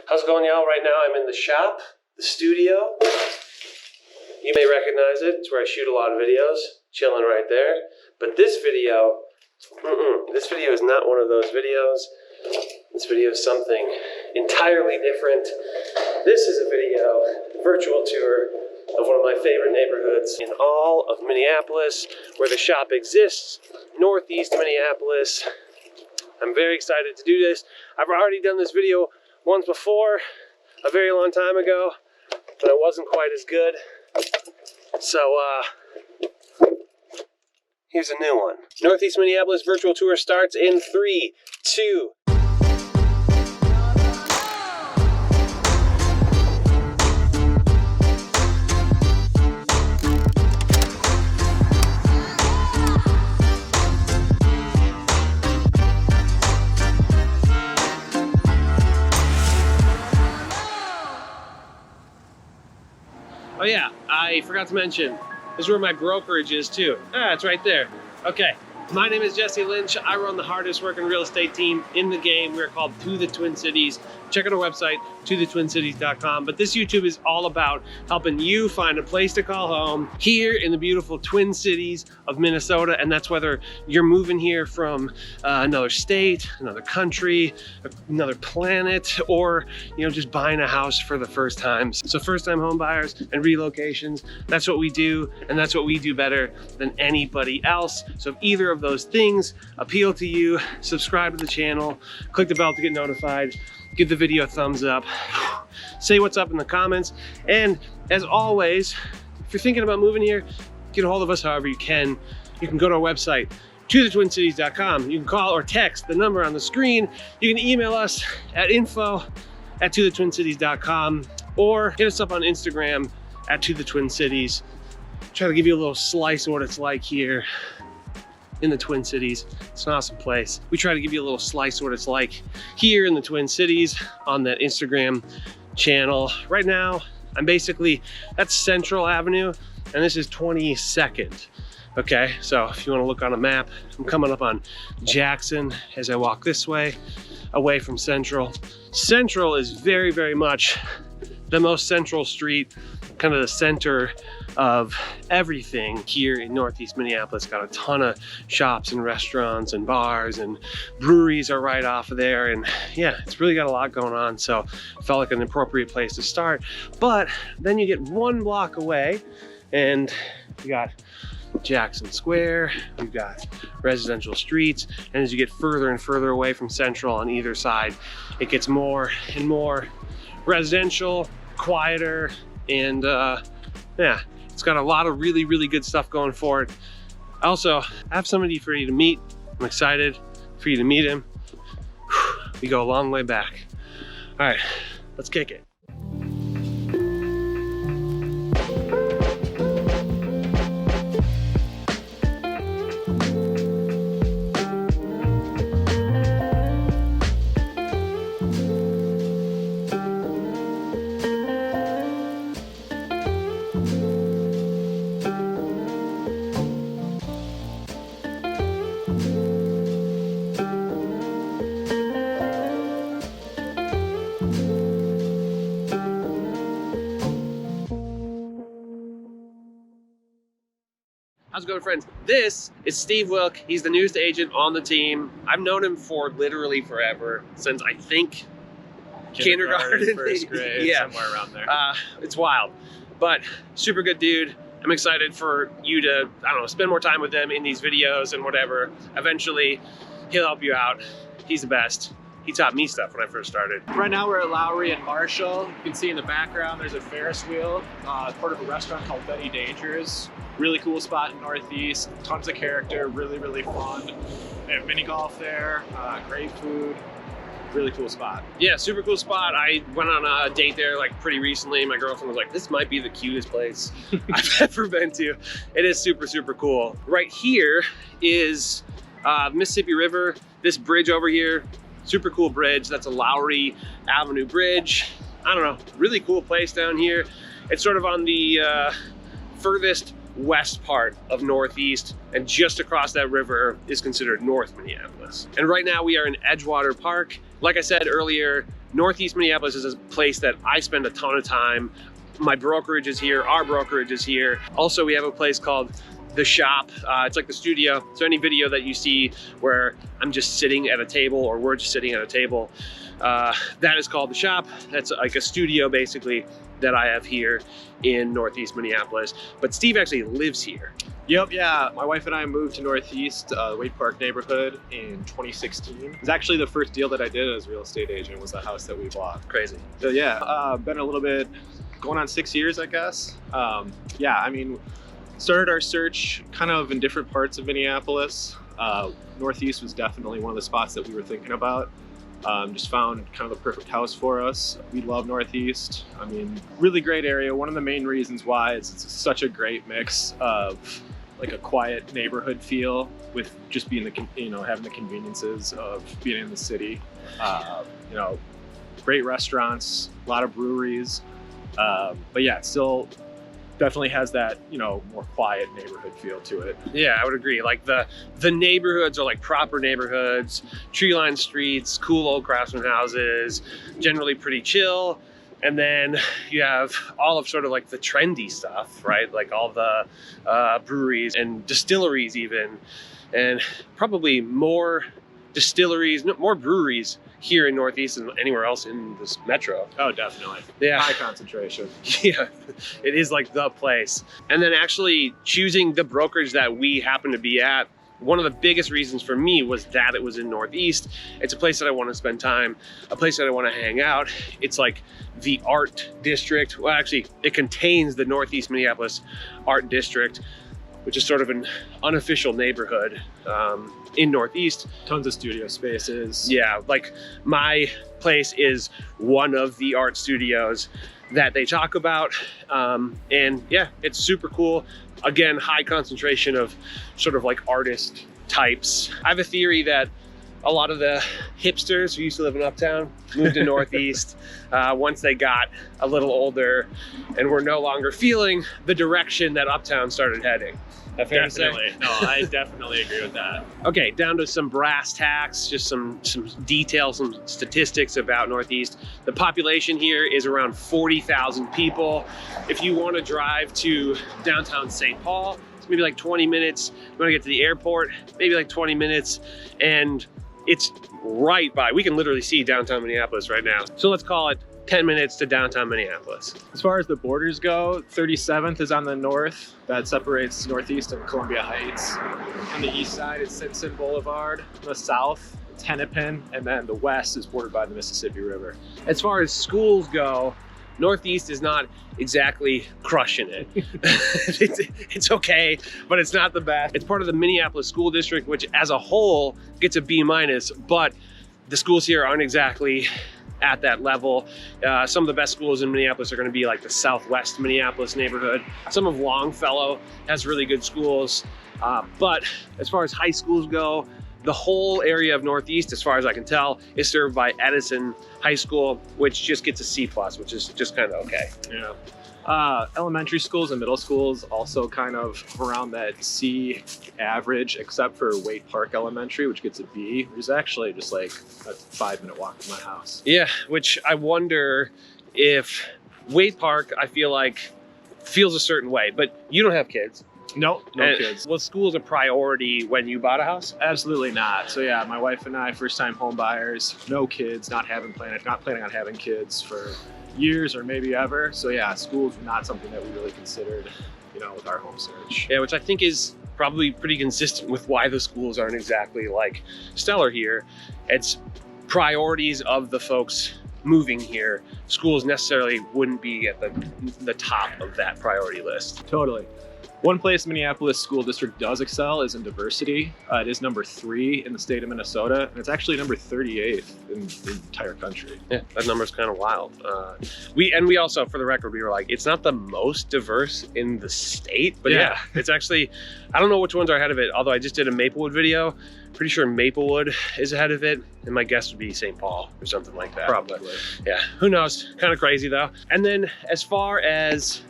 How's it going, y'all? Right now I'm in the shop, the studio. You may recognize it. It's where I shoot a lot of videos, chilling right there. But this video is not one of those videos. This video is something entirely different. This is a video, virtual tour of one of my favorite neighborhoods in all of Minneapolis, where the shop exists, northeast Minneapolis. I'm very excited to do this. I've already done this video once before, a very long time ago, but it wasn't quite as good. So, here's a new one. Northeast Minneapolis virtual tour starts in 3, 2. Oh yeah, I forgot to mention, this is where my brokerage is too. Ah, it's right there. Okay, my name is Jesse Lynch. I run the hardest working real estate team in the game. We're called To the Twin Cities. Check out our website, tothetwincities.com. But this YouTube is all about helping you find a place to call home here in the beautiful Twin Cities of Minnesota. And that's whether you're moving here from another state, another country, another planet, or just buying a house for the first time. So first-time home buyers and relocations, that's what we do, and that's what we do better than anybody else. So if either of those things appeal to you, subscribe to the channel, click the bell to get notified, give the video a thumbs up, say what's up in the comments, and as always, if you're thinking about moving here, get a hold of us however you can. You can go to our website, tothetwincities.com. You can call or text the number on the screen. You can email us at info@tothetwincities.com, or hit us up on Instagram at tothetwincities. Try to give you a little slice of what it's like here in the Twin Cities. It's an awesome place. We try to give you a little slice of what it's like here in the Twin Cities on that Instagram channel. Right now, that's Central Avenue, and this is 22nd. Okay, so if you want to look on a map, I'm coming up on Jackson as I walk this way, away from Central. Central is very, very much the most central street, kind of the center of everything here in Northeast Minneapolis. Got a ton of shops and restaurants and bars, and breweries are right off of there. And yeah, it's really got a lot going on. So it felt like an appropriate place to start. But then you get one block away and you got Jackson Square, we've got residential streets, and as you get further and further away from Central on either side, it gets more and more residential, quieter, and yeah, it's got a lot of really, really good stuff going for it. Also, I have somebody for you to meet. I'm excited for you to meet him. We go a long way back. All right, let's kick it. How's it going, friends? This is Steve Wilk. He's the newest agent on the team. I've known him for literally forever, since I think kindergarten, first grade, yeah, somewhere around there. It's wild, but super good dude. I'm excited for you to, I don't know, spend more time with him in these videos and whatever. Eventually, he'll help you out. He's the best. He taught me stuff when I first started. Right now we're at Lowry and Marshall. You can see in the background there's a Ferris wheel, part of a restaurant called Betty Danger's. Really cool spot in Northeast, tons of character, really, really fun. They have mini golf there, great food, really cool spot. Yeah, super cool spot. I went on a date there like pretty recently. My girlfriend was like, this might be the cutest place I've ever been to. It is super, super cool. Right here is Mississippi River, this bridge over here. Super cool bridge. That's a Lowry Avenue bridge. I don't know, really cool place down here. It's sort of on the furthest west part of Northeast, and just across that river is considered North Minneapolis. And right now we are in Edgewater Park. Like I said earlier, Northeast Minneapolis is a place that I spend a ton of time. My brokerage is here, our brokerage is here. Also, we have a place called The Shop. It's like the studio. So any video that you see where I'm just sitting at a table or we're just sitting at a table, that is called The Shop. That's like a studio basically that I have here in Northeast Minneapolis. But Steve actually lives here. Yep, yeah. My wife and I moved to Northeast, Wade Park neighborhood in 2016. It was actually the first deal that I did as a real estate agent, was the house that we bought. Crazy. So yeah, been a little bit, going on 6 years, I guess. Yeah, I mean, started our search kind of in different parts of Minneapolis. Northeast was definitely one of the spots that we were thinking about. Just found kind of the perfect house for us. We love Northeast. I mean, really great area. One of the main reasons why is it's such a great mix of like a quiet neighborhood feel with just being having the conveniences of being in the city. You know, great restaurants, a lot of breweries. But yeah, it still definitely has that, you know, more quiet neighborhood feel to it. Yeah, I would agree. Like the neighborhoods are like proper neighborhoods, tree-lined streets, cool old craftsman houses, generally pretty chill. And then you have all of sort of like the trendy stuff, right? Like all the breweries and distilleries even, and probably more distilleries, more breweries here in Northeast than anywhere else in this metro. Oh, definitely. Yeah. High concentration. Yeah, it is like the place. And then actually choosing the brokerage that we happen to be at, one of the biggest reasons for me was that it was in Northeast. It's a place that I want to spend time, a place that I want to hang out. It's like the art district. Well, actually, it contains the Northeast Minneapolis Art District, which is sort of an unofficial neighborhood in Northeast. Tons of studio spaces. Yeah, like my place is one of the art studios that they talk about. And yeah, it's super cool. Again, high concentration of sort of like artist types. I have a theory that a lot of the hipsters who used to live in Uptown moved to Northeast once they got a little older and were no longer feeling the direction that Uptown started heading. That fair to say? Definitely. No, I definitely agree with that. Okay, down to some brass tacks, just some details, some statistics about Northeast. The population here is around 40,000 people. If you want to drive to downtown St. Paul, it's maybe like 20 minutes. You want to get to the airport, maybe like 20 minutes. And it's right by, we can literally see downtown Minneapolis right now. So let's call it 10 minutes to downtown Minneapolis. As far as the borders go, 37th is on the north. That separates Northeast and Columbia Heights. On the east side, it's Simpson Boulevard. On the south, it's Hennepin. And then the west is bordered by the Mississippi River. As far as schools go, Northeast is not exactly crushing it. It's okay, but it's not the best. It's part of the Minneapolis School District, which as a whole gets a B-, but the schools here aren't exactly at that level. Some of the best schools in Minneapolis are going to be like the Southwest Minneapolis neighborhood. Some of Longfellow has really good schools, but as far as high schools go, the whole area of Northeast, as far as I can tell, is served by Edison High School, which just gets a C+, which is just kind of okay. Yeah. Elementary schools and middle schools also kind of around that C average, except for Wade Park Elementary, which gets a B, which is actually just like a 5-minute walk from my house. Yeah, which I wonder if Wade Park, I feel like, feels a certain way, but you don't have kids. No kids. Was schools a priority when you bought a house? Absolutely not. So yeah, my wife and I, first-time home buyers, no kids, not planning on having kids for years or maybe ever. So yeah, schools were not something that we really considered, you know, with our home search. Yeah, which I think is probably pretty consistent with why the schools aren't exactly like stellar here. It's priorities of the folks moving here. Schools necessarily wouldn't be at the top of that priority list. Totally. One place Minneapolis School District does excel is in diversity. It is number 3 in the state of Minnesota, and it's actually number 38th in the entire country. Yeah, that number's kind of wild. We also, for the record, we were like, it's not the most diverse in the state, but yeah, it's actually, I don't know which ones are ahead of it, although I just did a Maplewood video. Pretty sure Maplewood is ahead of it, and my guess would be St. Paul or something like that. Probably. But yeah, who knows? Kind of crazy though. And then as far as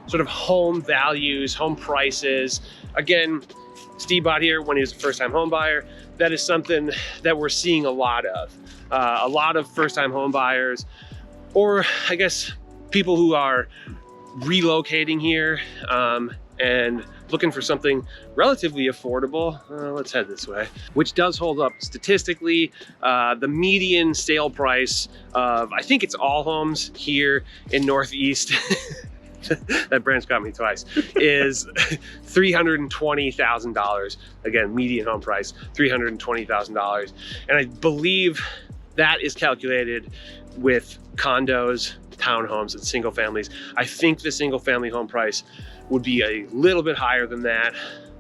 sort of home values, home prices, again, Steve bought here when he was a first-time home buyer. That is something that we're seeing a lot of. A lot of first-time home buyers, or I guess people who are relocating here and looking for something relatively affordable. Let's head this way, which does hold up statistically. The median sale price of, I think it's all homes here in Northeast, that brand's got me twice, is $320,000. Again, median home price, $320,000. And I believe that is calculated with condos, townhomes, and single families. I think the single family home price would be a little bit higher than that,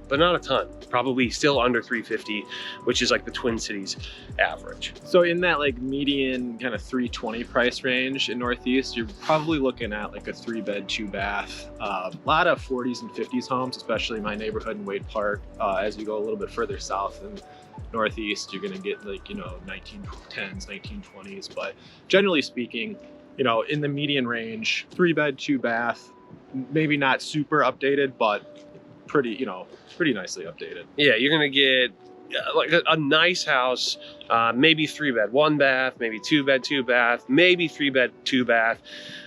but not a ton. Probably still under 350, which is like the Twin Cities average. So in that like median kind of 320 price range in Northeast, you're probably looking at like a 3-bed, 2-bath. A lot of 40s and 50s homes, especially in my neighborhood in Wade Park. As you go a little bit further south in Northeast, you're gonna get like, 1910s, 1920s. But generally speaking, in the median range, 3-bed, 2-bath, maybe not super updated, but pretty nicely updated. Yeah, you're gonna get like a nice house, maybe 3-bed, 1-bath, maybe 2-bed, 2-bath, maybe 3-bed, 2-bath.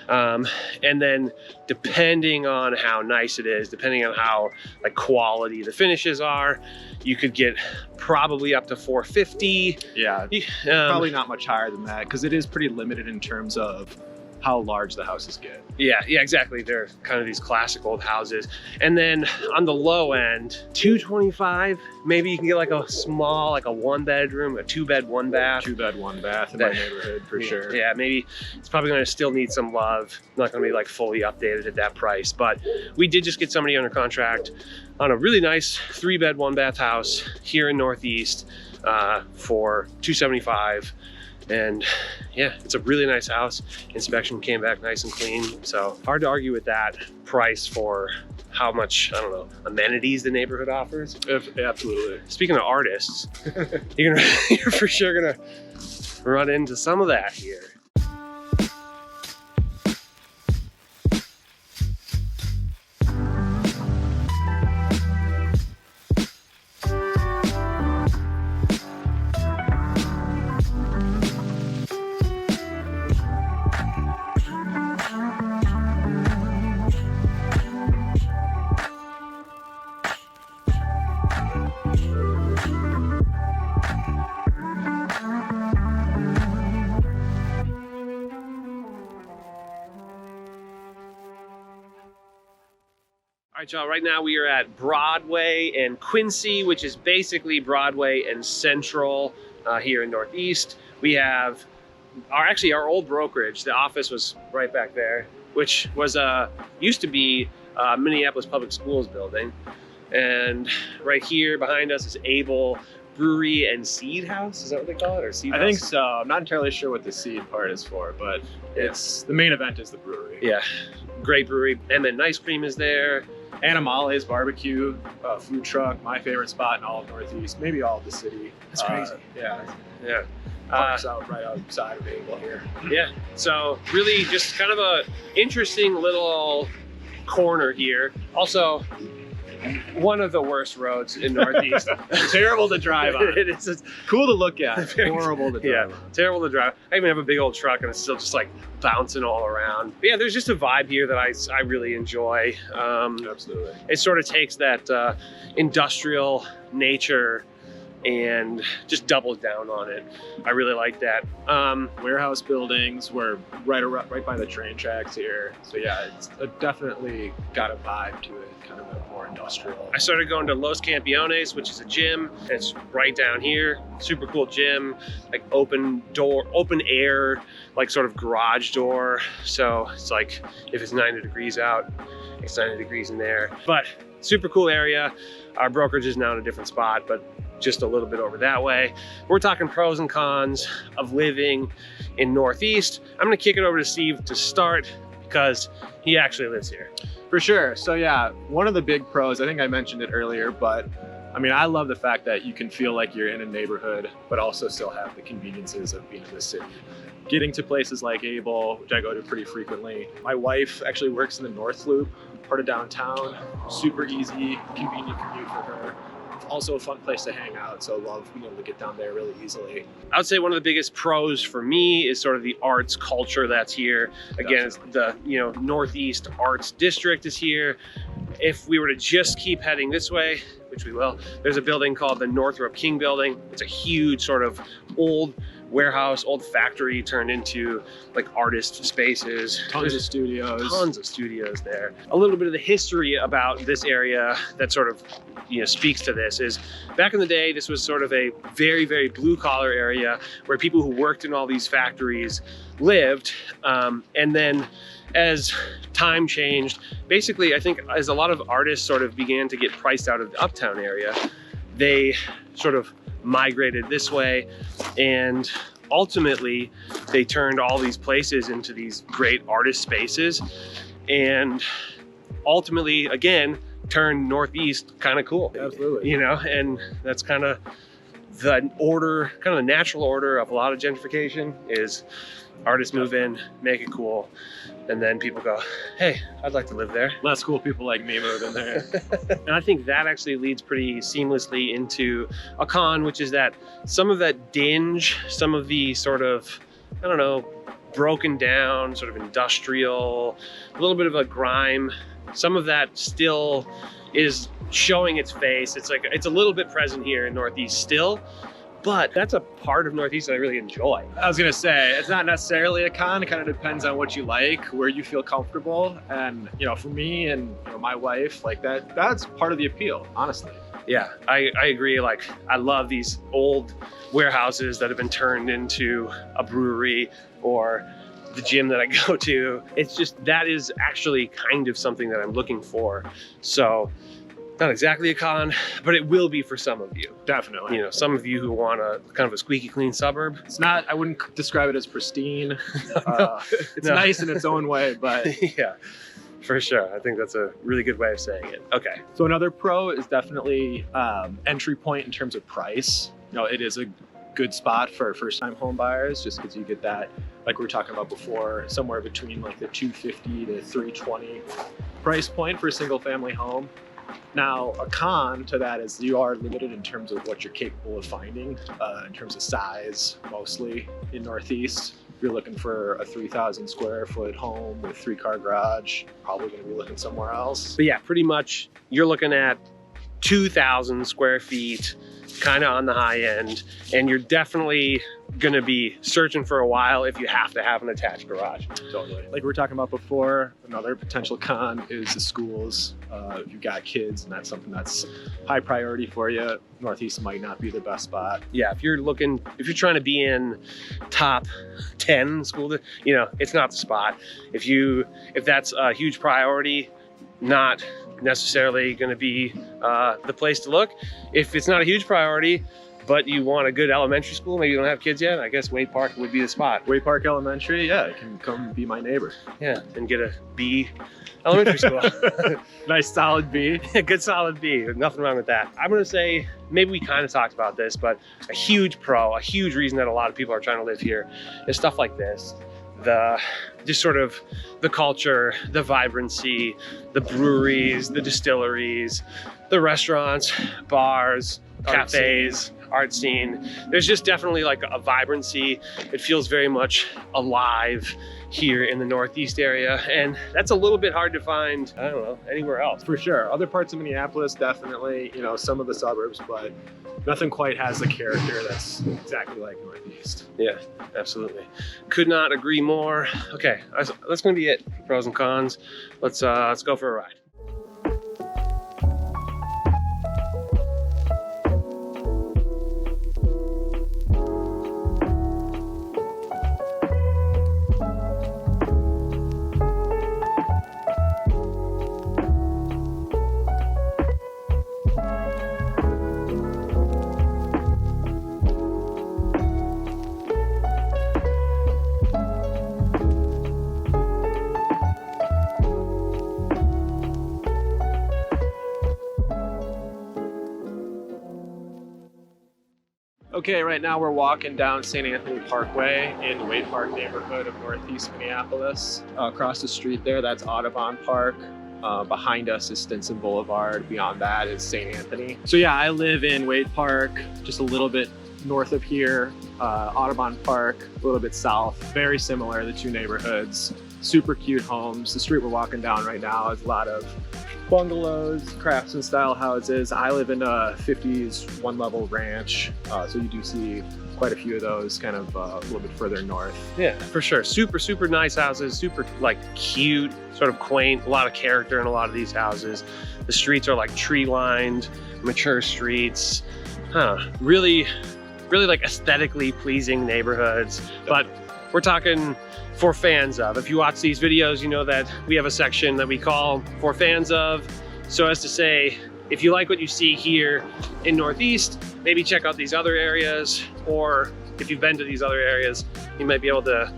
And then depending on how nice it is, depending on how like quality the finishes are, you could get probably up to 450. Yeah, probably not much higher than that, because it is pretty limited in terms of how large the houses get. Yeah, exactly. They're kind of these classic old houses. And then on the low end, 225, maybe you can get like a small, like a 1-bedroom, a 2-bed, 1-bath. 2-bed, 1-bath in my neighborhood for sure. Yeah, maybe it's probably gonna still need some love. Not gonna be like fully updated at that price, but we did just get somebody under contract on a really nice 3-bed, 1-bath house here in Northeast for $275. And yeah, it's a really nice house. Inspection came back nice and clean. So hard to argue with that price for how much, I don't know, amenities the neighborhood offers. Absolutely. Speaking of artists, you're for sure gonna run into some of that here. All right, y'all, right now we are at Broadway and Quincy, which is basically Broadway and Central here in Northeast. We have our old brokerage. The office was right back there, which was used to be Minneapolis Public Schools building. And right here behind us is Able Brewery and Seed House. Is that what they call it? Or Seed House? I think so. I'm not entirely sure what the seed part is for, but it's the main event is the brewery. Yeah, great brewery. M&M Ice Cream is there. Animales barbecue, food truck, my favorite spot in all of Northeast, maybe all of the city. That's crazy. Yeah. Parks out right outside of Able here. Yeah, so really just kind of a interesting little corner here. Also, one of the worst roads in Northeast. Terrible to drive on. It is just cool to look at. Horrible to drive on. Terrible to drive. I even have a big old truck and it's still just like bouncing all around. But yeah, there's just a vibe here that I really enjoy. Absolutely. It sort of takes that industrial nature and just doubles down on it. I really like that. Warehouse buildings, we're right by the train tracks here. So yeah, it's definitely got a vibe to it, kind of a more industrial. I started going to Los Campeones, which is a gym. It's right down here. Super cool gym, like open air, like sort of garage door. So it's like, if it's 90 degrees out, it's 90 degrees in there. But super cool area. Our brokerage is now in a different spot, but just a little bit over that way. We're talking pros and cons of living in Northeast. I'm gonna kick it over to Steve to start because he actually lives here. For sure. So yeah, one of the big pros, I think I mentioned it earlier, but I mean, I love the fact that you can feel like you're in a neighborhood, but also still have the conveniences of being in the city. getting to places like Able, which I go to pretty frequently. My wife actually works in the North Loop, part of downtown. Super easy, convenient commute for her. Also a fun place to hang out, so I love being able to get down there really easily. I would say one of the biggest pros for me is sort of the arts culture that's here. Again, it's the Northeast Arts District is here. If we were to just keep heading this way, which we will, there's a building called the Northrop King Building. It's a huge sort of old warehouse, old factory turned into like artist spaces. Tons of studios there. A little bit of the history about this area that sort of speaks to this is back in the day, this was sort of a very, very blue collar area where people who worked in all these factories lived. And then as time changed, basically, I think as a lot of artists sort of began to get priced out of the uptown area, they sort of migrated this way, and ultimately they turned all these places into these great artist spaces, and ultimately again turned Northeast kind of cool. Absolutely. And that's kind of the natural order of a lot of gentrification is artists move in, make it cool, and then people go, hey, I'd like to live there. Less cool people like me move in there. And I think that actually leads pretty seamlessly into a con, which is that some of that dinge, some of the sort of, broken down, sort of industrial, a little bit of a grime, some of that still is showing its face. It's a little bit present here in Northeast still, but that's a part of Northeast that I really enjoy. I was gonna say, it's not necessarily a con. It kind of depends on what you like, where you feel comfortable. And, for me and my wife, like that's part of the appeal, honestly. Yeah, I agree. Like, I love these old warehouses that have been turned into a brewery or the gym that I go to. It's just, that is actually kind of something that I'm looking for. So not exactly a con, but it will be for some of you. Definitely. Some of you who want a kind of a squeaky clean suburb. It's not, I wouldn't describe it as pristine. It's nice in its own way, but yeah, for sure. I think that's a really good way of saying it. Okay. So another pro is definitely entry point in terms of price. It is a good spot for first-time home buyers, just because you get that, like we were talking about before, somewhere between like the $250 to $320 price point for a single family home. Now, a con to that is you are limited in terms of what you're capable of finding, in terms of size, mostly in Northeast. If you're looking for a 3,000 square foot home with 3-car garage, probably going to be looking somewhere else. But yeah, pretty much you're looking at 2,000 square feet, kind of on the high end, and you're definitely going to be searching for a while if you have to have an attached garage. Totally. Like we were talking about before, another potential con is the schools. If you've got kids and that's something that's high priority for you, Northeast might not be the best spot. Yeah, if you're trying to be in top 10 school, it's not the spot. If that's a huge priority, not necessarily going to be the place to look. If it's not a huge priority, but you want a good elementary school, maybe you don't have kids yet, I guess Wade Park would be the spot. Wade Park Elementary, yeah, you can come be my neighbor. Yeah, and get a B elementary school. Nice solid B. Good solid B, nothing wrong with that. I'm gonna say, maybe we kind of talked about this, but a huge reason that a lot of people are trying to live here is stuff like this. Just sort of the culture, the vibrancy, the breweries, the distilleries, the restaurants, bars, cafes, art scene. There's just definitely like a vibrancy. It feels very much alive here in the Northeast area, and that's a little bit hard to find, I don't know, anywhere else. For sure. Other parts of Minneapolis, definitely, some of the suburbs, but nothing quite has the character that's exactly like Northeast. Yeah, absolutely. Could not agree more. Okay, that's gonna be it for pros and cons. Let's go for a ride. Okay, right now we're walking down St. Anthony Parkway in the Wade Park neighborhood of Northeast Minneapolis. Across the street there, that's Audubon Park. Behind us is Stinson Boulevard. Beyond that is St. Anthony. So yeah, I live in Wade Park, just a little bit north of here. Audubon Park, a little bit south. Very similar, the two neighborhoods. Super cute homes. The street we're walking down right now is a lot of bungalows, craftsman style houses. I live in a 50s one-level ranch, so you do see quite a few of those kind of a little bit further north. Yeah, for sure. Super nice houses, super like cute, sort of quaint, a lot of character in a lot of these houses. The streets are like tree lined, mature streets. Really like aesthetically pleasing neighborhoods, but we're talking for fans of. If you watch these videos, you know that we have a section that we call for fans of, so as to say, if you like what you see here in Northeast, maybe check out these other areas, or if you've been to these other areas, you might be able to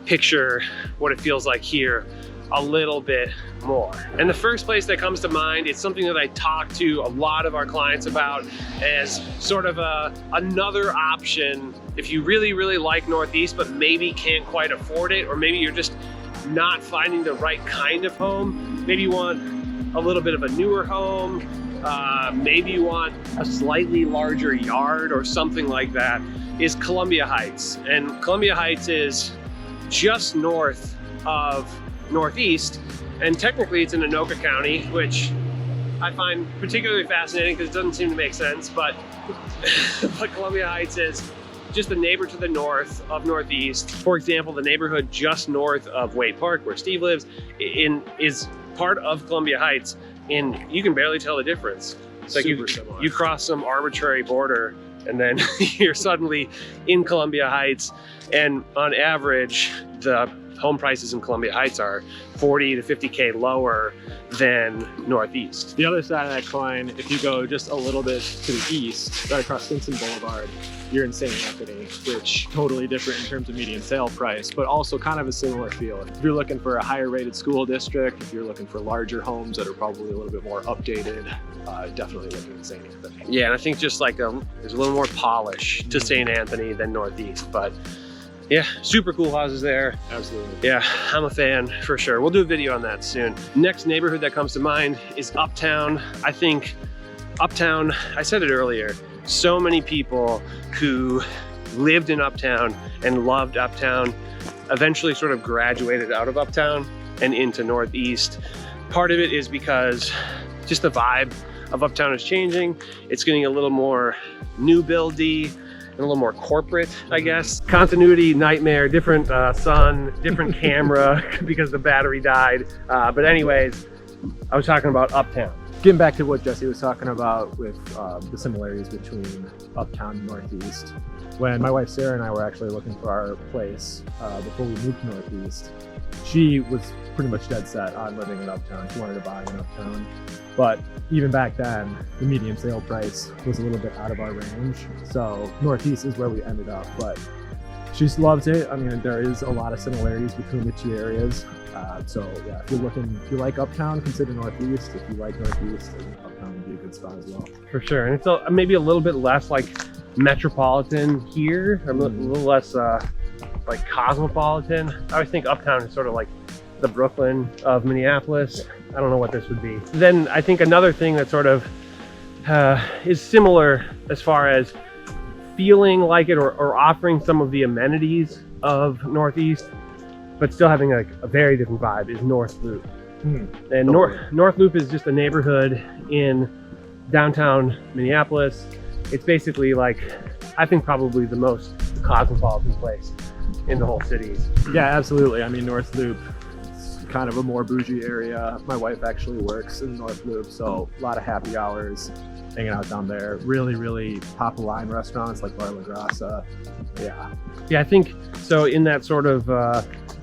picture what it feels like here a little bit more. And the first place that comes to mind is something that I talk to a lot of our clients about as sort of another option if you really like Northeast but maybe can't quite afford it, or maybe you're just not finding the right kind of home. Maybe you want a little bit of a newer home, maybe you want a slightly larger yard or something like that, is Columbia Heights. And Columbia Heights is just north of Northeast, and technically it's in Anoka County, which I find particularly fascinating because it doesn't seem to make sense, but Columbia Heights is just a neighbor to the north of Northeast. For example, the neighborhood just north of Wade Park, where Steve lives, is part of Columbia Heights, and you can barely tell the difference. It's like you cross some arbitrary border and then you're suddenly in Columbia Heights, and on average, the home prices in Columbia Heights are 40 to 50K lower than Northeast. The other side of that coin, if you go just a little bit to the east, right across Stinson Boulevard, you're in St. Anthony, which totally different in terms of median sale price, but also kind of a similar feel. If you're looking for a higher rated school district, if you're looking for larger homes that are probably a little bit more updated, definitely looking at St. Anthony. Yeah, and I think just like there's a little more polish to St. Anthony than Northeast, but yeah, super cool houses there. Absolutely. Yeah, I'm a fan for sure. We'll do a video on that soon. Next neighborhood that comes to mind is Uptown. I think Uptown, I said it earlier, so many people who lived in Uptown and loved Uptown eventually sort of graduated out of Uptown and into Northeast. Part of it is because just the vibe of Uptown is changing. It's getting a little more new buildy, and a little more corporate, I guess. Continuity nightmare, different sun, different camera because the battery died. But anyways, I was talking about Uptown. Getting back to what Jesse was talking about with the similarities between Uptown and Northeast. When my wife Sarah and I were actually looking for our place before we moved to Northeast, she was pretty much dead set on living in Uptown. She wanted to buy in Uptown. But even back then, the median sale price was a little bit out of our range. So Northeast is where we ended up, but she loves it. I mean, there is a lot of similarities between the two areas. So yeah, if you like Uptown, consider Northeast. If you like Northeast, then Uptown would be a good spot as well. For sure, and it's maybe a little bit less like metropolitan here, or a little less like cosmopolitan. I always think Uptown is sort of like the Brooklyn of Minneapolis. I don't know what this would be. Then I think another thing that sort of is similar as far as feeling like it or offering some of the amenities of Northeast, but still having like a very different vibe, is North Loop. And North Loop is just a neighborhood in downtown Minneapolis. It's basically like, I think probably the most cosmopolitan place in the whole city. Yeah, absolutely. I mean, North Loop, kind of a more bougie area. My wife actually works in North Loop, so a lot of happy hours, hanging out down there. Really top of line restaurants like Bar La Grassa. Yeah, I think so. In that sort of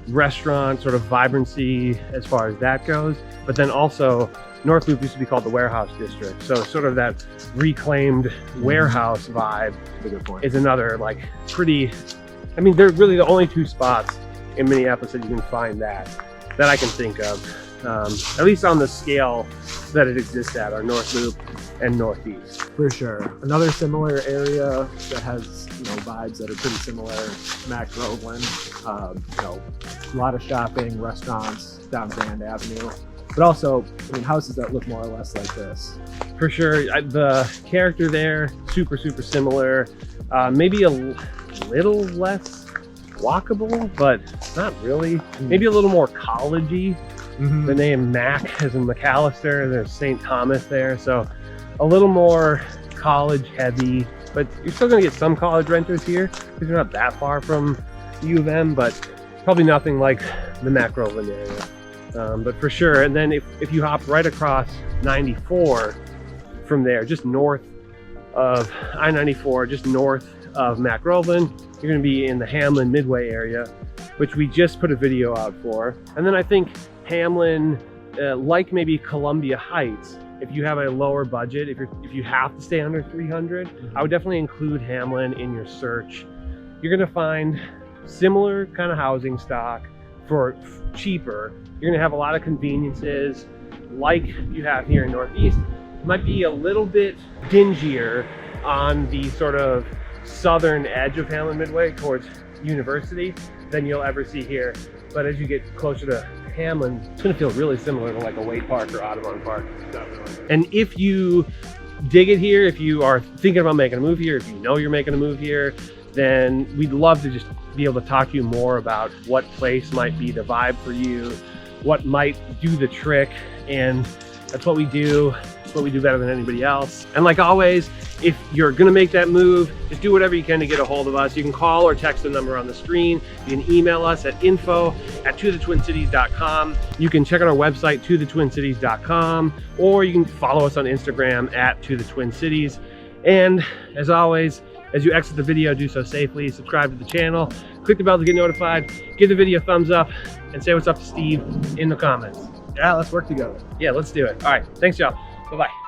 restaurant sort of vibrancy as far as that goes, but then also North Loop used to be called the Warehouse District, so sort of that reclaimed warehouse vibe is another like pretty, I mean, they're really the only two spots in Minneapolis that you can find that. that I can think of, at least on the scale that it exists at, our North Loop and Northeast. For sure. Another similar area that has, you know, vibes that are pretty similar, Mac Groveland. You know, a lot of shopping, restaurants down Grand Avenue, but also, I mean, houses that look more or less like this. For sure, the character there, super similar. Maybe a little less walkable, but not really. Maybe a little more collegey. The name Mac as in McAllister, there's St. Thomas there, so a little more college heavy, but you're still gonna get some college renters here because you're not that far from U of M, but probably nothing like the Mac Groveland area. But for sure, and then if you hop right across 94 from there, just north of I-94, just north of Mac Groveland, you're gonna be in the Hamlin Midway area, which we just put a video out for. And then I think Hamlin, like maybe Columbia Heights, if you have a lower budget, if you have to stay under 300, I would definitely include Hamlin in your search. You're gonna find similar kind of housing stock for cheaper. You're gonna have a lot of conveniences like you have here in Northeast. It might be a little bit dingier on the sort of southern edge of Hamlin Midway towards University than you'll ever see here. But as you get closer to Hamlin, it's gonna feel really similar to like a Wade Park or Audubon Park. Definitely. And if you dig it here, if you are thinking about making a move here, if you know you're making a move here, then we'd love to just be able to talk to you more about what place might be the vibe for you, what might do the trick, and that's what we do. It's what we do better than anybody else. And like always, if you're gonna make that move, just do whatever you can to get a hold of us. You can call or text the number on the screen. You can email us at info@tothetwincities.com. You can check out our website, tothetwincities.com, or you can follow us on Instagram at tothetwincities. And as always, as you exit the video, do so safely. Subscribe to the channel, click the bell to get notified, give the video a thumbs up, and say what's up to Steve in the comments. Yeah, let's work together. Yeah, let's do it. All right, thanks y'all. Bye-bye.